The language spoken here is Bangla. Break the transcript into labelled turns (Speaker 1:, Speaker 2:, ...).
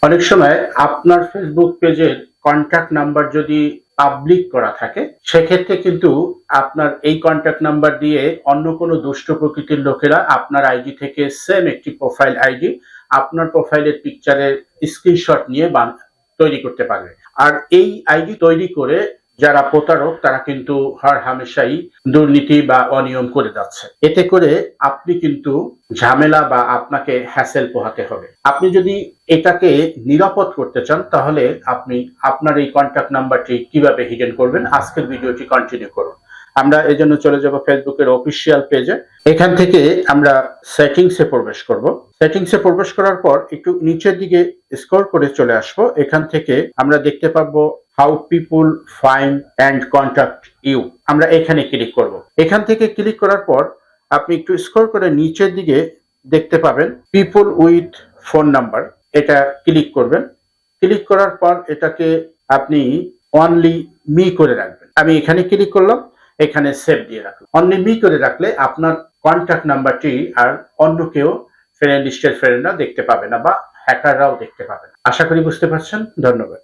Speaker 1: অনেক সময় আপনার ফেসবুক পেজের কন্ট্যাক্ট নাম্বার যদি পাবলিক করা থাকে, সেক্ষেত্রে কিন্তু আপনার এই কন্ট্যাক্ট নাম্বার দিয়ে অন্য কোনো দুষ্ট প্রকৃতির লোকেরা আপনার আইডি থেকে সেম একটি প্রোফাইল আইডি আপনার প্রোফাইলের পিকচারের স্ক্রিনশট নিয়ে তৈরি করতে পারবে। আর এই আইডি তৈরি করে যারা প্রতারক তারা কিন্তু হর হামেশাই দুর্নীতি বা অনিয়ম করে যাচ্ছে। এতে করে আপনি কিন্তু ঝামেলা বা আপনাকে হ্যাসেল পোহাতে হবে। আপনি যদি এটাকে নিরাপদ করতে চান তাহলে আপনি আপনার এই কন্ট্যাক্ট নাম্বারটি কিভাবে হিডেন করবেন, আজকের ভিডিওটি কন্টিনিউ করুন। আমরা এই জন্য চলে যাব ফেসবুকের অফিসিয়াল পেজে। এখান থেকে আমরা সেটিংসে প্রবেশ করব। সেটিংসে প্রবেশ করার পর একটু নিচের দিকে স্ক্রল করে চলে আসব। এখান থেকে আমরা দেখতে পাবো how people find and contact you. আমরা এখানে ক্লিক করব। এখান থেকে ক্লিক করার পর আপনি একটু স্ক্রল করে নিচের দিকে দেখতে পাবেন পিপল উইথ ফোন নাম্বার, এটা ক্লিক করবেন। ক্লিক করার পর এটাকে আপনি অনলি মি করে রাখবেন। আমি এখানে ক্লিক করলাম, এখানে সেভ দিয়ে রাখলাম। অনলি মি করে রাখলে আপনার কন্ট্যাক্ট নাম্বারটি আর অন্য কেউ ফ্রেন্ড লিস্টের ফ্রেন্ডরা দেখতে পাবে না বা হ্যাকাররাও দেখতে পাবে না। আশা করি বুঝতে পারছেন। ধন্যবাদ।